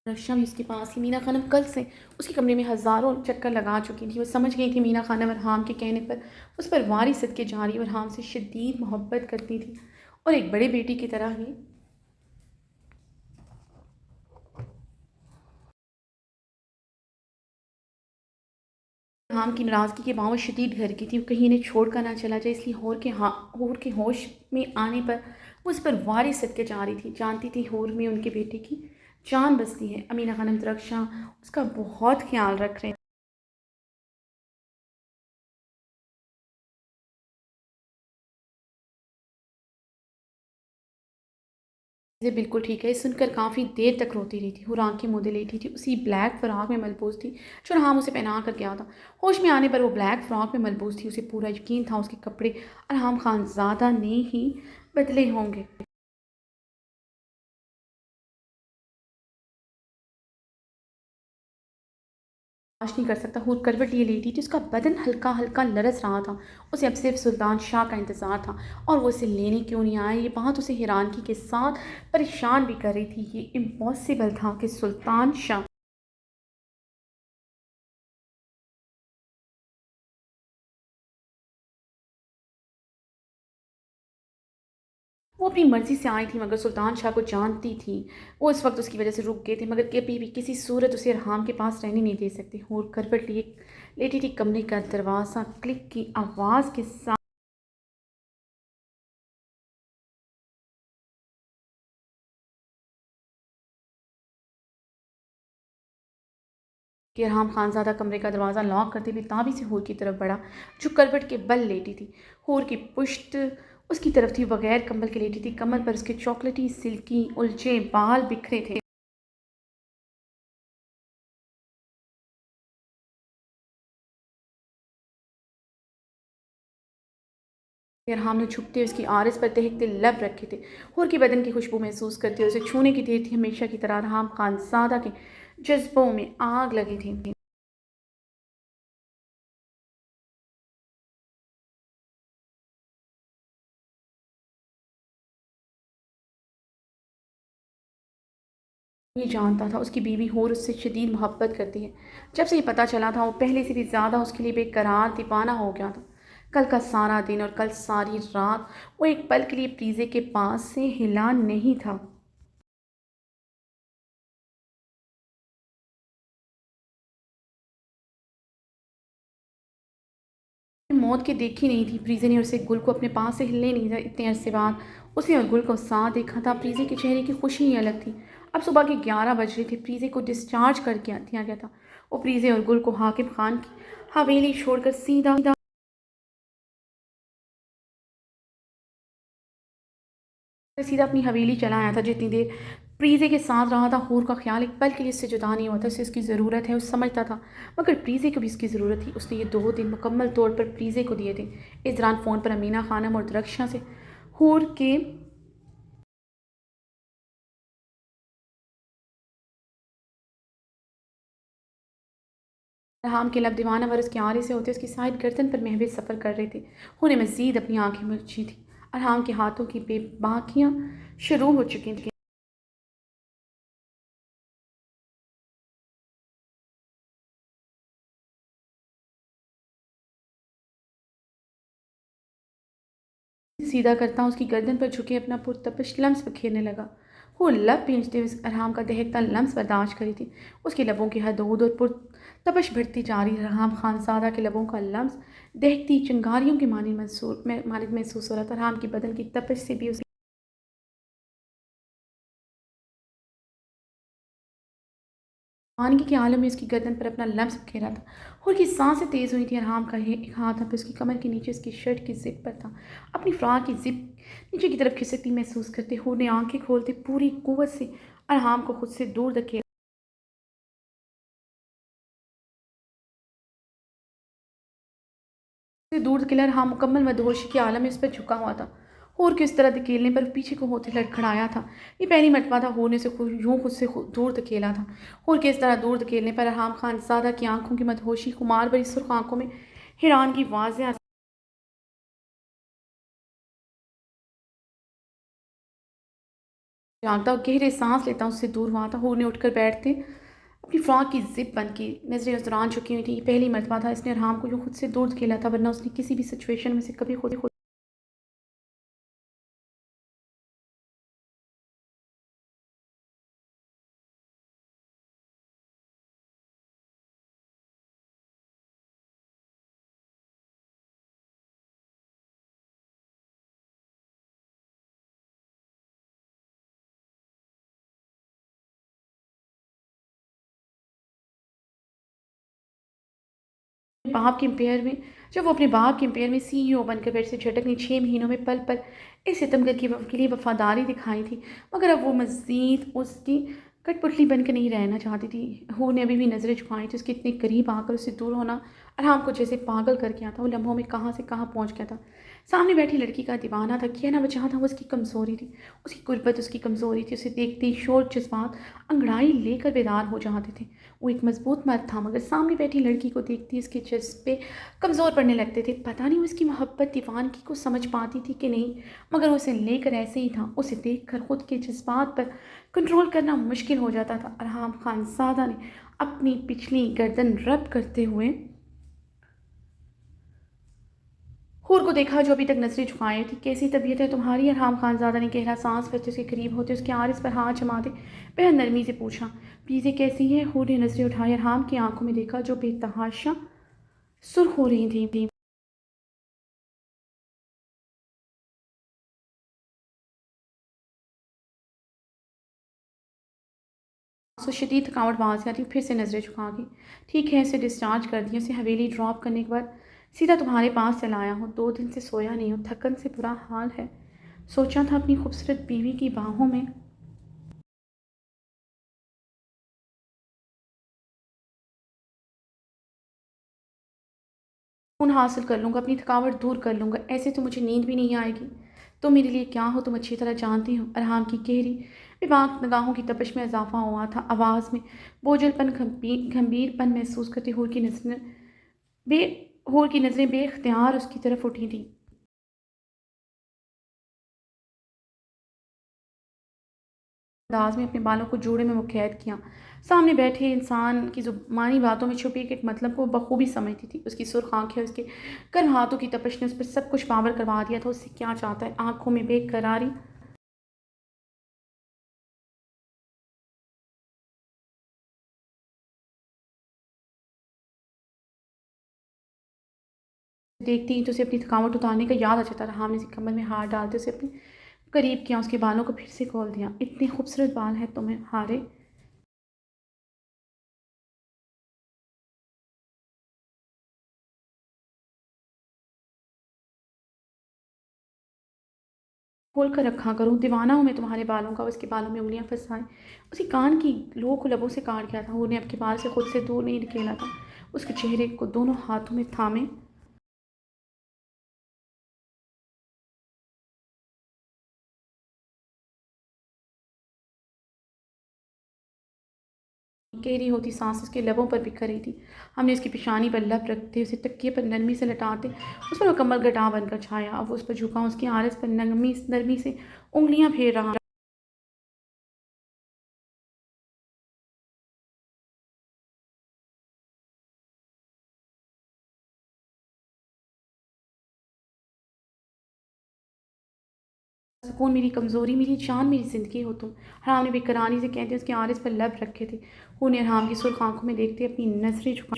रक्षा भी उसके पास थी। मीना खानम कल से उसके कमरे में हज़ारों चक्कर लगा चुकी थी। वो समझ गई थी मीना खानम अरहाम के कहने पर उस पर वारी सदके जारी और अरहाम से शदीद मोहब्बत करती थी और एक बड़े बेटी की तरह ही अरहाम की नाराज़गी के बावजूद शदीद घर की थी। वो कहीं इन्हें छोड़ कर ना चला जाए, इसलिए हूर के होश में आने पर वो उस पर वारी सदके जा रही थी। जानती थी हूर में उनके बेटे की जान बसती है। अमीना खानम रक्षा उसका बहुत ख्याल रख रहे ये बिल्कुल ठीक है। ये सुनकर काफ़ी देर तक रोती रही थी। हूर आंखें मूंदे लेटी थी। उसी ब्लैक फ्रॉक में मलबूस थी जो अरहाम उसे पहना कर गया था। होश में आने पर वो ब्लैक फ्रॉक में मलबूस थी। उसे पूरा यकीन था उसके कपड़े अरहाम खानज़ादा ने ही बदले होंगे। बर्दाश्त नहीं कर सकता। हूर करवट लिए लेटी थी। उसका बदन हल्का हल्का लरस रहा था। उसे अब सिर्फ सुल्तान शाह का इंतज़ार था और वो उसे लेने क्यों नहीं आए, ये बात उसे हैरानगी के साथ परेशान भी कर रही थी। ये इम्पॉसिबल था कि सुल्तान शाह वो अपनी मर्ज़ी से आई थी, मगर सुल्तान शाह को जानती थी। वो इस वक्त उसकी वजह से रुक गए थे, मगर कभी भी किसी सूरत उसे अरहाम के पास रहने नहीं दे सकती। हूर करवट लिए लेटी थी। कमरे का दरवाज़ा क्लिक की आवाज़ के साथ कि अरहाम खानज़ादा कमरे का दरवाज़ा लॉक करते हुए ताबी से हूर की तरफ बढ़ा जो करवट के बल लेटी थी। हूर की पुश्त उसकी तरफ थी, बगैर कंबल के लेटी थी। कमर पर उसके चॉकलेटी सिल्की उलझे बाल बिखरे थे। अरहाम ने छुपते हुए उसकी आरस पर दहकते लब रखे थे। हूर के बदन की खुशबू महसूस करते हुए उसे छूने की देर थी। हमेशा की तरह अरहाम खानज़ादा के जज्बों में आग लगी थी। ये जानता था उसकी बीवी हूर उससे शदीद मोहब्बत करती है। जब से ये पता चला था वो पहले से भी ज़्यादा उसके लिए बेकरार दीवाना हो गया था। कल का सारा दिन और कल सारी रात वो एक पल के लिए प्रीजे के पास से हिला नहीं था। मौत के देखी नहीं थी। प्रीजे ने उसे गुल को अपने पास से हिलने नहीं था। इतने अरसे बाद उसे और गुल को साथ देखा था। प्रीजे के चेहरे की खुशी ही अलग थी। अब सुबह के 11 बज रहे थे। प्रीजे को डिस्चार्ज कर दिया गया था। वो प्रीजे और गुल को हाकिम खान की हवेली छोड़कर सीधा सीधा अपनी हवेली चला आया था। जितनी देर प्रीजे के साथ रहा था, हूर का ख्याल एक पल के लिए उससे जुदा नहीं हुआ था। उसे उसकी ज़रूरत है, उस समझता था, मगर प्रीजे को भी उसकी ज़रूरत थी। उसने ये 2 दिन मुकम्मल तौर पर प्रीजे को दिए थे। इस दौरान फ़ोन पर अमीना खानम और रक्षा से हूर के अरहाम के लब दीवाना वर उसके आरे से होते उसकी साइड गर्दन पर महवे सफ़र कर रहे थे। हूर ने मज़ीद अपनी आंखें मुझी थी। अरहाम के हाथों की बेबाकियाँ शुरू हो चुकी थी। सीधा करता उसकी गर्दन पर झुके अपना पुरतपश लम्स बखेरने लगा। वो लब भींचते हुए अरहाम का दहकता लम्स बर्दाश्त करी थी। उसके लबों की हदूद और पुरतपश बढ़ती जा रही। अरहाम खानसादा के लबों का लम्स दहकती चिंगारियों की मानद महसूस हो रहा था। अरहाम की बदन की तपश से भी उसे वानगी के आलम में उसकी गर्दन पर अपना लम्स बखेरा था। और की सांसें तेज़ हुई थी। अरहाम का एक हाथ अब उसकी कमर के नीचे उसकी शर्ट की जिप पर था। अपनी फ्राक की जिप नीचे की तरफ खिसकती महसूस करते हुए ने आंखें खोलते पूरी कुव्वत से अरहाम को खुद से दूर धकेला। से दूर धकेला, रहा मुकम्मल मदहोशी के आलम में उस पर झुका हुआ था। हूर के इस तरह धकेलने पर पीछे को होते लड़खड़ाया था। ये पहली मर्तबा था हूर ने उसे खुद से दूर धकेला था। हूर के इस तरह दूर धकेलने पर अरहाम खानज़ादा की आंखों की मदहोशी, खुमार भरी सुर्ख आंखों में हैरान की वाज़ेह झाँकता और गहरे सांस लेता उससे दूर हुआ था। हूर ने उठकर बैठते अपनी फ्रॉक की जिप बंद की, नजरें उस दौरान झुकी हुई थी। ये पहली मर्तबा था इसने अरहाम को यूँ खुद से दूर धकेला था, वरना उसने किसी भी सिचुएशन में से कभी खुद बाप के एम्पायर में जब वो अपने बाप के एम्पायर में सीईओ बनकर फिर से झटकने 6 महीनों में पल पल इस सितमगर के लिए वफादारी दिखाई थी, मगर अब वो मज़ीद उसकी कठपुतली बनकर नहीं रहना चाहती थी। हूर ने अभी भी नज़रें झुकाई थी। उसके इतने करीब आकर उससे दूर होना आराम को जैसे पागल कर गया था। वो लम्हों में कहाँ से कहाँ पहुँच गया था। सामने बैठी लड़की का दीवाना था, किया ना वजह था वो उसकी कमज़ोरी थी, उसकी गुर्बत उसकी कमज़ोरी थी। उसे देखते ही शोर जज्बात अंगड़ाई लेकर बेदार हो जाते थे। वो एक मजबूत मर्द था, मगर सामने बैठी लड़की को देखती उसके जज्बे कमज़ोर पड़ने लगते थे। पता नहीं वो उसकी मोहब्बत दीवानगी को समझ पाती थी कि नहीं, मगर उसे लेकर ऐसे ही था। उसे देखकर खुद के जज्बात पर कंट्रोल करना मुश्किल हो जाता था। अरहाम खानज़ादा ने अपनी पिछली गर्दन रब करते हुए हूर को देखा, जो अभी तक नजरें झुकाए थी। कैसी तबीयत है तुम्हारी? अरहाम खानज़ादा ने गहरा सांस भरते उसके करीब होते उसके आरिस पर हाथ जमाते बेहद नरमी से पूछा, प्लीज़े कैसी है? हूर ने नजरें उठाई, अरहाम की आंखों में देखा जो बेतहाशा सुर्ख हो रही थी। सो शदीद थकावट वहाँ से आती, फिर से नज़रें झुका के, ठीक है इसे डिस्चार्ज कर दिया। उसे हवेली ड्रॉप करने के बाद सीधा तुम्हारे पास चला आया हूँ। 2 दिन से सोया नहीं हूँ, थकन से बुरा हाल है। सोचा था अपनी खूबसूरत बीवी की बाहों में सुकून हासिल कर लूँगा, अपनी थकावट दूर कर लूँगा। ऐसे तो मुझे नींद भी नहीं आएगी। तो मेरे लिए क्या हो तुम अच्छी तरह जानती हो। अरहाम की गहरी बेबाक निगाहों की तपश में इजाफा हुआ था। आवाज़ में बोझलपन, गंभीरपन महसूस करते बे हूर की नज़रें बेख्तियार उसकी तरफ उठी थी। अंदाज में अपने बालों को जोड़े में मुक़य्यद किया। सामने बैठे इंसान की ज़ुबानी बातों में छुपे एक मतलब को बखूबी समझती थी। उसकी सुर्ख़ आँखें, उसके गर्म हाथों की तपश ने उस पर सब कुछ पावर करवा दिया था। उससे क्या चाहता है? आँखों में बेकरारी देखती ही तो उसे अपनी थकावट उतारने का याद आ जाता रहा। हमने उसे कमर में हाथ डालते उसे अपने करीब किया, उसके बालों को फिर से खोल दिया। इतने खूबसूरत बाल हैं तुम्हें हारे। खोल कर रखा करूँ, दीवाना हूँ मैं तुम्हारे बालों का। उसके बालों में उंगलियां फंसाए उसके कान की लो को लबों से काट गया था। वो ने अपने बाल से खुद से दूर नहीं निकेला था। उसके चेहरे को दोनों हाथों में थामे गहरी होती सांस उसके लबों पर बिखर रही थी। हमने उसकी पेशानी पर लब रखते उसे तकिए पर नरमी से लटाते उस पर मुकम्मल घटा बनकर छाया। अब वो उस पर झुका, उसकी आरस पर नरमी नरमी से उंगलियां फेर रहा। सुकून मेरी कमज़ोरी, मेरी जान, मेरी ज़िंदगी हो तुम। हराम ने बेकरानी से कहते उसके आरिस पर लब रखे थे। उन्हें हराम की सुर्ख आंखों में देखते अपनी नजरें झुका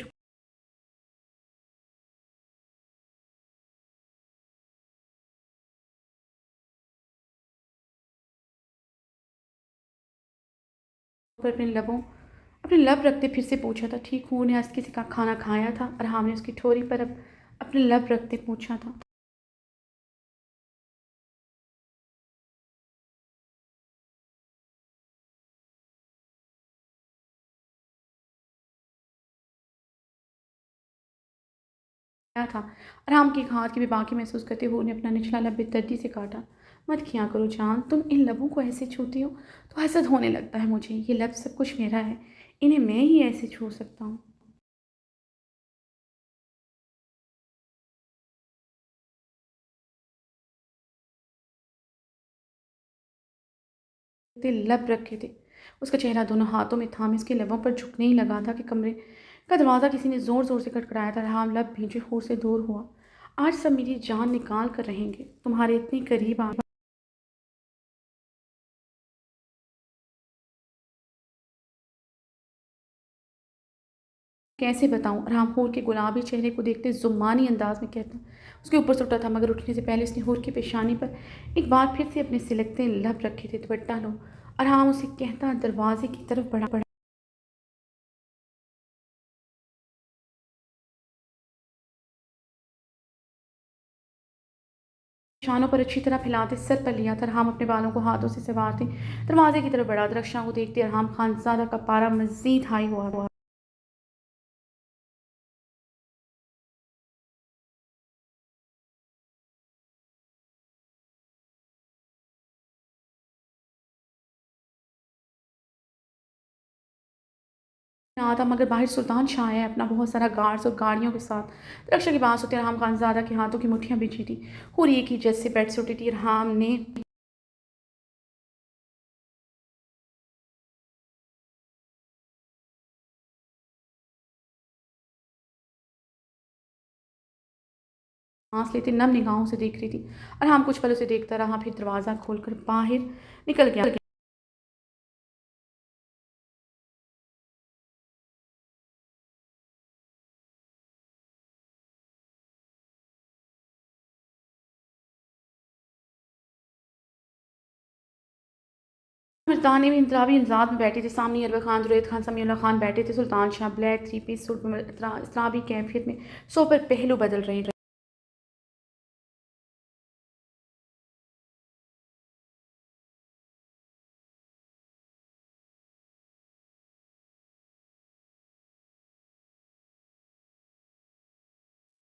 पर अपने लब रखते फिर से पूछा था, ठीक हूँ? उन्हें हंस के सिखा खाना खाया था। हराम ने उसकी ठोरी पर अब अपने लब रखते पूछा था। आया था। आराम के हाथ की बेबाकी महसूस करते हुए उन्हें अपना निचला लब बेदर्दी से काटा। मत किया करो जान, तुम इन लबों को ऐसे छूती हो तो हसद होने लगता है मुझे। ये लब सब कुछ मेरा है, इन्हें मैं ही ऐसे छू सकता हूँ। ते लब रखे थे। उसका चेहरा दोनों हाथों में थामे उसके लबों पर झुकने ही लगा था कि कमरे का दरवाज़ा किसी ने ज़ोर ज़ोर से खटखटाया था। राम लब भींचे होठ से दूर हुआ। आज सब मेरी जान निकाल कर रहेंगे, तुम्हारे इतने करीब आ। कैसे बताऊं, रामपुर के गुलाबी चेहरे को देखते जुम्मानी अंदाज में कहता। उसके ऊपर से उठा था मगर उठने से पहले उसने हूर की पेशानी पर एक बार फिर से अपने सिलकते लब रखे थे। दुपट्टा लो। आराम उसे कहता दरवाजे की तरफ बढ़ा। शानों पर अच्छी तरह फैलाते सर पर लिया था। हम अपने बालों को हाथों से संवारते दरवाजे की तरफ बढ़ा। दरख्शां को देखते अरहम खानजादा का पारा मजीद हाई हुआ। ना था मगर बाहर सुल्तान शाह है अपना बहुत सारा गार्ड्स और गाड़ियों के साथ। रक्षा की बात होती राम खानजादा के हाथों की मुट्ठियां बिछी थी। हुरी एक ही जैसे बेड से उठी थी। राम ने सांस लेते नम निगाहों से देख रही थी। और हम कुछ पल उसे देखता रहा, फिर दरवाज़ा खोलकर बाहर निकल गया। मर्दाने में इंतराबी अंदाज में बैठे थे। सामने अरब खान, जुरैद खान, समीउल्लाह खान बैठे थे। Sultan Shah black three piece suit में इतराबी कैफियत में सो पर पहलू बदल रहे।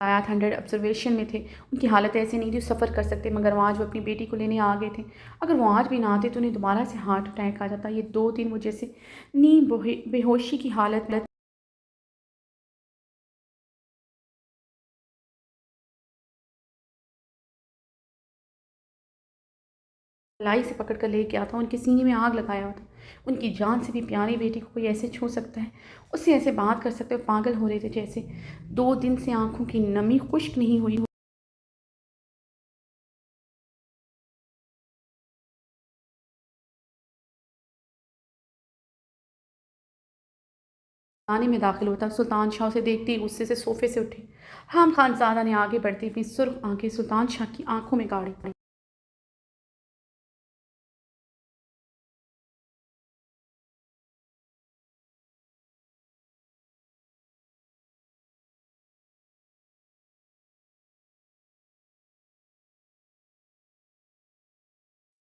आया था अंडर ऑब्जर्वेशन में थे। उनकी हालत ऐसी नहीं थी सफ़र कर सकते, मगर वो आज वो अपनी बेटी को लेने आ गए थे। अगर वो आज भी ना आते तो उन्हें दोबारा से हार्ट अटैक आ जाता। ये 2 दिन वो जैसे नींद बेहोशी की हालत में लाई से पकड़ कर ले गया था। उनके सीने में आग लगाया हुआ था। उनकी जान से भी प्यारी बेटी को कोई ऐसे छू सकता है, उससे ऐसे बात कर सकते हो। पागल हो रहे थे जैसे। 2 दिन से आंखों की नमी खुश्क नहीं हुई। खाने में दाखिल होता। सुल्तान शाह उसे देखते ही गुस्से से सोफे से उठे। हम खानजादा ने आगे बढ़ती अपनी सुर्ख आंखें सुल्तान शाह की आंखों में गाड़ी।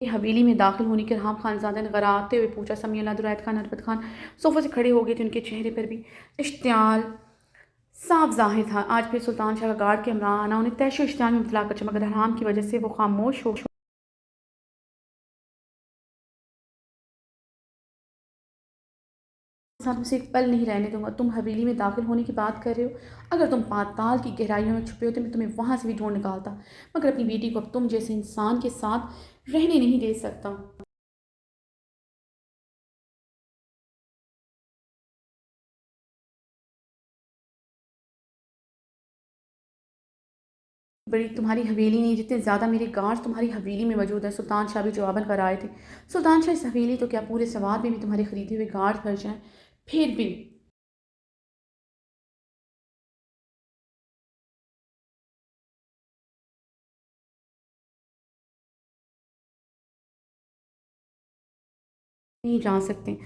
हवेली में दाखिल होने के राम खानजादा ने गराते हुए पूछा। समीउल्लाह, दुरैद खान, अरबत खान सोफे से खड़े हो गए थे। उनके चेहरे पर भी इश्तियाल साफ जाहिर था। आज फिर सुल्तान शाह का गार्ड के हमरा आना उन्हें तैशो इश्तियाल में मुबतला कर मगर हराम की वजह से वो खामोश हो। साथ उसे एक पल नहीं रहने दूंगा। तुम हवेली में दाखिल होने की बात कर रहे हो। अगर तुम पाताल की गहराइयों में छुपे होते मैं तुम्हें वहां से भी ढूंढ निकालता, मगर अपनी बेटी को अब तुम जैसे इंसान के साथ रहने नहीं दे सकता। बड़ी तुम्हारी हवेली नहीं, जितने ज़्यादा मेरे गार्ड्स तुम्हारी हवेली में मौजूद है। सुल्तान शाह भी जवाबन कर आए थे। सुल्तान शाह, इस हवेली तो क्या पूरे सवार में भी तुम्हारे खरीदे हुए गार्ड भर जाएं, फिर भी। नहीं जा सकते।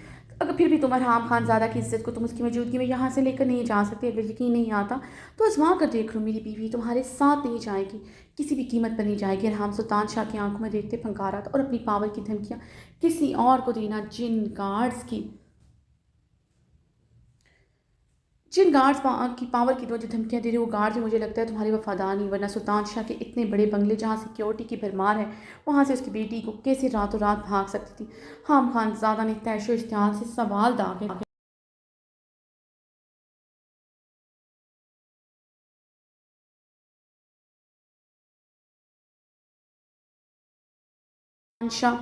अगर फिर भी तुम्हारा आम खानज़ादा की इज़्ज़त को तुम उसकी मौजूदगी में यहाँ से लेकर नहीं जा सकते। अगर यकीन नहीं आता तो आज़मा कर देख लो। मेरी बीवी तुम्हारे साथ नहीं जाएगी, किसी भी कीमत पर नहीं जाएगी। राम सुल्तान शाह की आंखों में देखते फंकारा था और अपनी पावर की धमकियाँ किसी और को देना, जिन गार्ड्स की जिन गार्ड्स की पावर की जो धमकियाँ दे रहे, वो गार्ड भी मुझे लगता है तुम्हारे वफ़ादार नहीं, वरना सुल्तान शाह के इतने बड़े बंगले जहाँ सिक्योरिटी की भरमार है, वहाँ से उसकी बेटी को कैसे रातों रात भाग सकती थी। हाम खानज़ादा ने तैशो इश्तिहाल से सवाल दागे। सुल्तान शाह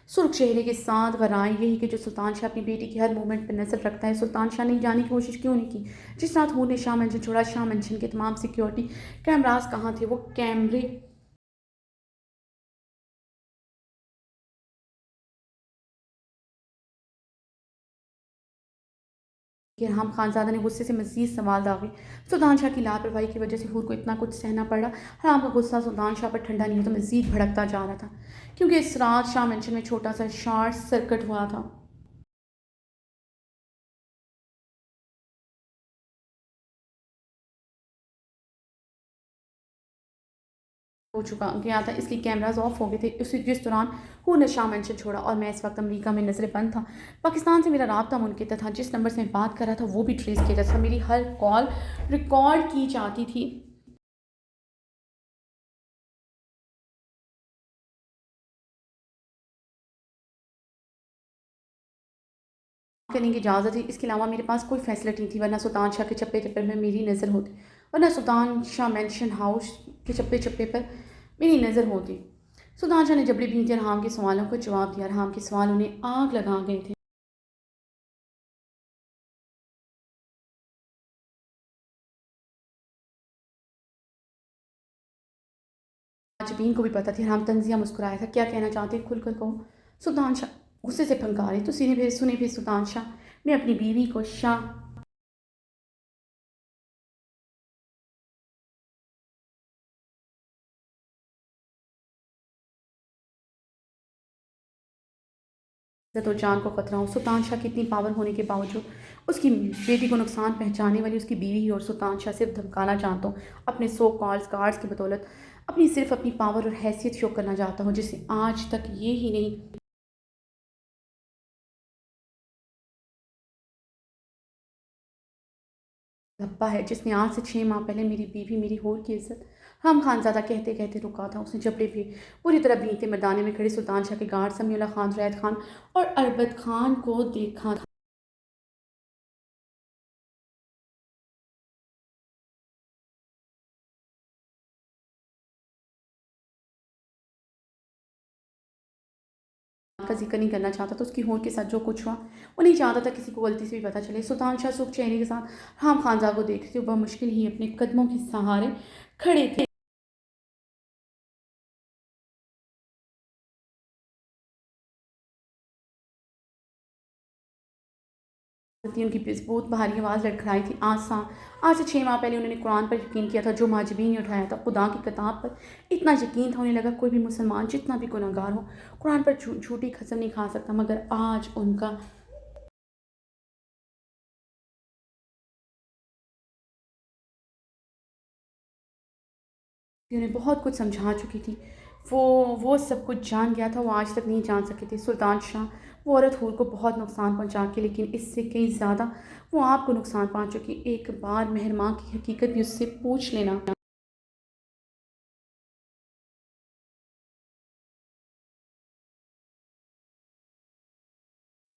सुर्ख चेहरे के साथ गराई यही कि जो सुल्तान शाह अपनी बेटी की हर मूवमेंट पर नज़र रखता है। सुल्तान शाह ने जाने की कोशिश क्यों नहीं की? जिस रात हूर ने शाह मंशन छोड़ा, शाह मंशन के तमाम सिक्योरिटी कैमरास कहाँ थे? वो कैमरे कि हम खानज़ादा ने गुस्से से मज़ीद सवाल दागे। सुल्तान शाह की लापरवाही की वजह से हूर को इतना कुछ सहना पड़ा। हराम का गुस्सा सुल्तान शाह पर ठंडा नहीं होता, मज़ीद भड़कता जा रहा था, क्योंकि इस रात शाह मंशन में छोटा सा शॉर्ट सर्किट हुआ था। हो चुका गया था, इसलिए कैमरास ऑफ हो गए थे। उसी जिस दौरान हूर ने शाह मेंशन छोड़ा और मैं इस वक्त अमेरिका में नज़र बंद था। पाकिस्तान से मेरा राब्ता मुनक़िता था। जिस नंबर से मैं बात कर रहा था वो भी ट्रेस किया जाता था। मेरी हर कॉल रिकॉर्ड की जाती थी। करने की इजाज़त थी, इसके अलावा मेरे पास कोई फैसिलिटी नहीं थी, वरना सुल्तान शाह के चप्पे चप्पे में मेरी नज़र होती, वरना सुल्तान शाह मेंशन हाउस के चप्पे चप्पे पर मेरी नज़र होती। सुल्तान शाह ने जबड़ी भीनती अरहाम के सवालों को जवाब दिया। अरहाम के सवाल उन्हें आग लगा गए थे। जबीन को भी पता थी। अरहाम तंजिया मुस्कुराया था। क्या कहना चाहते हैं, खुलकर कहो। सुल्तान शाह गुस्से से फंकारे तो सुने फिर सुल्तान शाह, मैं अपनी बीवी को शाह इज़्ज़त और जान को खतरा हो। सुल्तान शाह की इतनी पावर होने के बावजूद उसकी बेटी को नुकसान पहुँचाने वाली उसकी बीवी ही, और सुल्तान शाह सिर्फ धमकाना चाहता हूँ अपने सो कॉल्स गार्ड्स की बदौलत, सिर्फ अपनी पावर और हैसियत शो करना चाहता हूँ, जिसे आज तक ये ही नहीं धब्बा है, जिसने आज से 6 माह पहले मेरी बीवी, मेरी होर की इज्जत। हम खानज़ादा कहते कहते रुका था। उसने जबड़े भी पूरी तरह भीनते मैदाने में खड़े सुल्तान शाह के गार्ड समीउल्लाह खान, रैद खान और अरबत खान को देखा था। का जिक्र नहीं करना चाहता था। उसकी होर के साथ जो कुछ हुआ वो नहीं चाहता था किसी को गलती से भी पता चले। सुल्तान शाह सुख चैनी के साथ हम खानजा को देखते हुए मुश्किल ही अपने कदमों के सहारे खड़े थे। उनकी मजबूत भारी आवाज़ लड़खड़ाई थी। आज से 6 माह पहले उन्होंने कुरान पर यकीन किया था, जो माजिबी ने उठाया था। खुदा की किताब पर इतना यकीन था, उन्हें लगा कोई भी मुसलमान जितना भी गुनहगार हो कुरान पर झूठी कसम नहीं खा सकता। मगर आज उनका उन्हें बहुत कुछ समझा चुकी थी। वो वो सब कुछ जान गया था, वो आज तक नहीं जान सके थे। सुल्तान शाह वो औरत हूर को बहुत नुकसान पहुंचा के, लेकिन इससे कहीं ज़्यादा वो आपको नुकसान पहुंच चुकी। एक बार मेहरमा की हकीकत भी उससे पूछ लेना।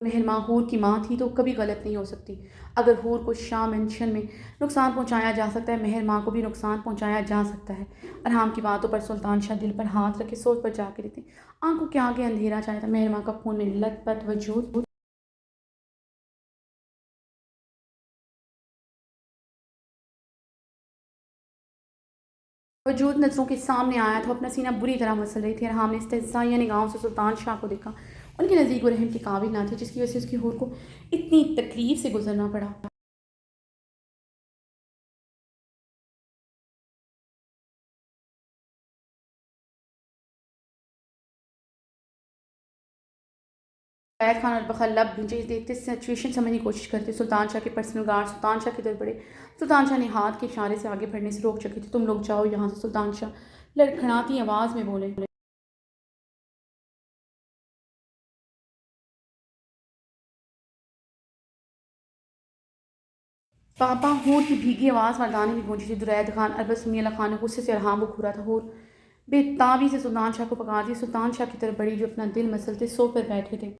मेहरमा हूर की माँ थी तो कभी गलत नहीं हो सकती। अगर हूर को शाह मेंशन में नुकसान पहुंचाया जा सकता है, मेहर माँ को भी नुकसान पहुंचाया जा सकता है। अरहाम की बातों पर सुल्तान शाह दिल पर हाथ रखे सोच पर जाकर रहते। आंखों के आगे अंधेरा छाया था। मेहर माँ का खून में लथपथ वजूद वजूद नज़रों के सामने आया था। अपना सीना बुरी तरह मसल रही थी। अरहाम ने इस्तेज़ाइया निगाहों से सुल्तान शाह को देखा। उनके नज़दीक वो रहम के काबिल ना थे, जिसकी वजह से उसकी हूर को इतनी तकलीफ से गुजरना पड़ा। फ़ैज़ खान और बखल्लब नीचे देखते सिचुएशन समझने की कोशिश करते। सुल्तान शाह के पर्सनल गार्ड सुल्तान शाह की तरफ बढ़े। सुल्तान शाह ने हाथ के इशारे से आगे बढ़ने से रोक चुके थे। तुम लोग जाओ यहाँ से, सुल्तान शाह लड़खड़ाती आवाज़ में बोले। पापा होर की भीगी आवाज़ मर्दाने में गूंजी थी। दुरैद खान अरबस सुमी अल्लाह खान ने गुस्से से अरहाम को घूरा था। होर बेताबी से सुल्तान शाह को पकड़ती सुल्तान शाह की तरफ बड़ी जो अपना दिल मसलते सो पर बैठे थे।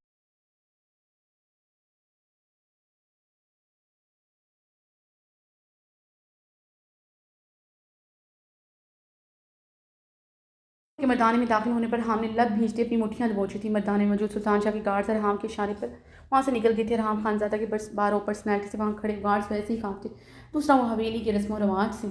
कि मर्दाने में दाखिल होने पर हाम ने लब भींचते अपनी मुठ्ठियां दबोची थी। मर्दाने में मौजूद सुल्तान शाह के गार्ड सर हाम के इशारे पर वहाँ से निकल गए थे। हाम खानजादा के बस बार पर्सनैलिटी से वहाँ खड़े गार्ड्स वैसे ही कांपते। दूसरा वो हवेली के रस्म व रवाज से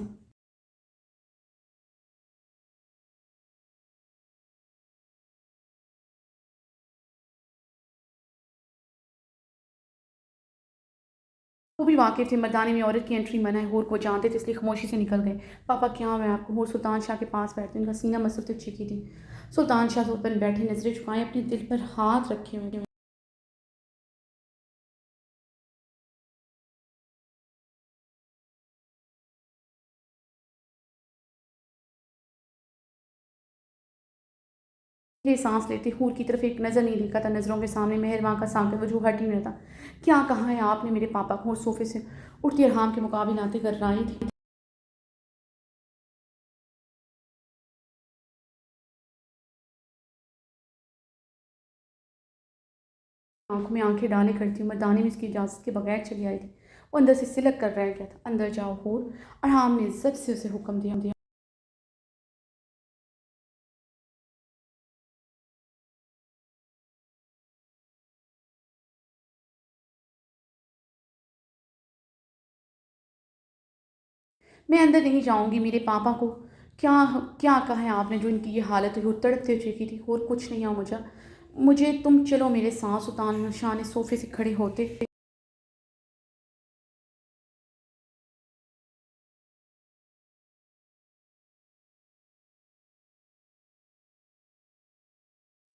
वो भी वाकिफ थे। मर्दाने में औरत की एंट्री मना है। होर को जानते थे इसलिए खामोशी से निकल गए। पापा क्या मैं आपको। होर सुल्तान शाह के पास बैठते उनका सीना मसलते चीखी थी। सुल्तान शाह ऊपर बैठे नजरें झुकाएं अपने दिल पर हाथ रखे हुए। ये सांस लेते हूर की तरफ एक नज़र नहीं देखा था। नज़रों के सामने मेहरबान का सागर वजूह हट ही नहीं था। क्या कहा है आपने मेरे पापा को। सोफे से उठती अरहाम के मुकाबले आते कर रही थी। आंखों में आंखें डाले करती हूँ। मर्दाने में इसकी इजाज़त के बगैर चली आई थी। वो अंदर से सिलक कर रह गया था। अंदर जाओ हूर। अरहाम ने इज्जत से उसे हुक्म दिया। मैं अंदर नहीं जाऊंगी। मेरे पापा को क्या क्या कहा है आपने जो इनकी ये हालत हुई। वो तड़पते हुए चीखी थी। और कुछ नहीं है मुझे। मुझे तुम चलो मेरे साथ। सुल्तान शाह ने सोफे से खड़े होते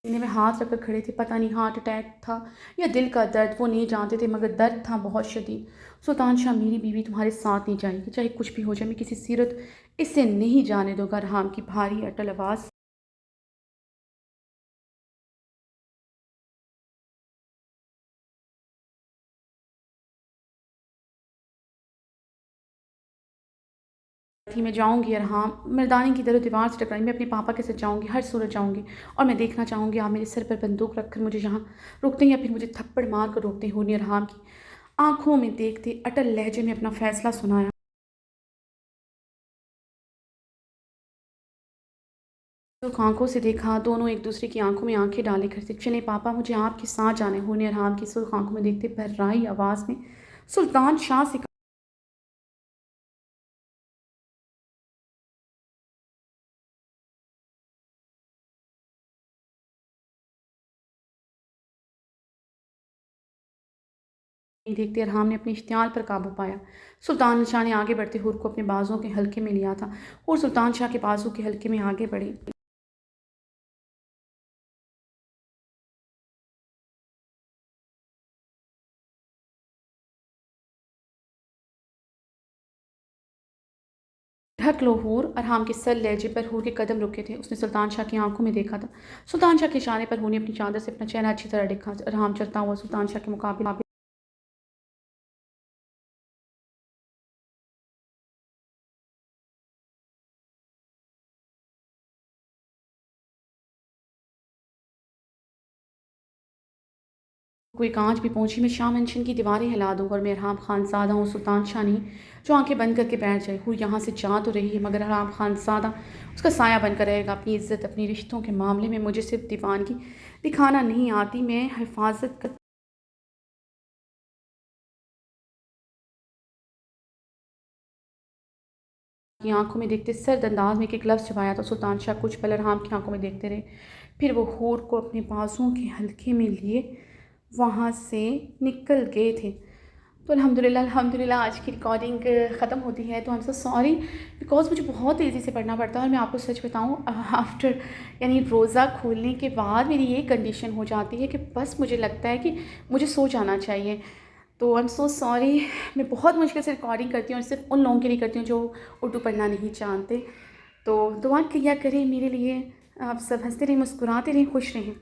सीने में हाथ रखकर खड़े थे। पता नहीं हार्ट अटैक था या दिल का दर्द, वो नहीं जानते थे, मगर दर्द था बहुत शदीद। सुल्तान शाह मेरी बीवी तुम्हारे साथ नहीं जाएगी, चाहे कुछ भी हो जाए। मैं किसी सीरत इससे नहीं जाने दूंगा। रहाम की भारी अटल आवाज़ थी। मैं जाऊंगी रहाम। मर्दानी की तरह दीवार से टकराई। मैं अपने पापा के साथ जाऊंगी, हर सूरत जाऊंगी। और मैं देखना चाहूंगी आप मेरे सर पर बंदूक रखकर मुझे यहाँ रोकते हैं या फिर मुझे थप्पड़ मार कर रोकते हैं। रहाम की आंखों में देखते अटल लहजे में अपना फैसला सुनाया। तो आंखों से देखा। दोनों एक दूसरे की आंखों में आंखें डाले करते। चले पापा, मुझे आपके साथ जाने। होने अरहाम की सुर्ख आंखों में देखते भर्राई आवाज़ में सुल्तान शाह से नहीं देखते। अरहाम ने अपने इश्तियाल पर काबू पाया। सुल्तान शाह ने आगे बढ़ते हुर को अपने बाजुओं के हल्के में लिया था और सुल्तान शाह के बाजू के हल्के में आगे बढ़े। ढक लो हूर। अरहाम के सर लहजे पर हूर के कदम रुके थे। उसने सुल्तान शाह की आंखों में देखा था। सुल्तान शाह के इशारे पर हूर ने अपनी चादर से अपना चेहरा अच्छी तरह देखा। अरहाम चलता हुआ सुल्तान शाह के मुकाबले कोई कांच भी पहुंची। मैं शाह मंशन की दीवारें हिला दूंगा और मैं अरहाम खानज़ादा हूँ। सुल्तान शाह नहीं जो आंखें बंद करके बैठ जाए। हूँ यहाँ से जा तो रही है, मगर अरहाम खानज़ादा उसका साया बनकर रहेगा। अपनी इज्जत, अपनी रिश्तों के मामले में मुझे सिर्फ दीवानगी दिखाना नहीं आती, मैं हिफाजत कर की आंखों में देखते सर्द अंदाज में एक लफ्ज़ छुपाया तो सुल्तान शाह कुछ पल अरहाम की आंखों में देखते रहे। फिर वो हूर को अपने बाजुओं के हल्के में लिए वहाँ से निकल गए थे। तो अल्हम्दुलिल्लाह आज की रिकॉर्डिंग ख़त्म होती है। तो I am so sorry because मुझे बहुत तेज़ी से पढ़ना पड़ता है। और मैं आपको सच बताऊँ, आफ्टर यानी रोज़ा खोलने के बाद मेरी ये कंडीशन हो जाती है कि बस मुझे लगता है कि मुझे सो जाना चाहिए। तो आई एम सो सॉरी। मैं बहुत मुश्किल से रिकॉर्डिंग करती हूँ और सिर्फ उन लोगों के लिए करती हूँ जो उर्दू पढ़ना नहीं जानते। तो दुआ किया करें मेरे लिए। आप सब हंसते रहें, मुस्कुराते रहें, खुश रहें।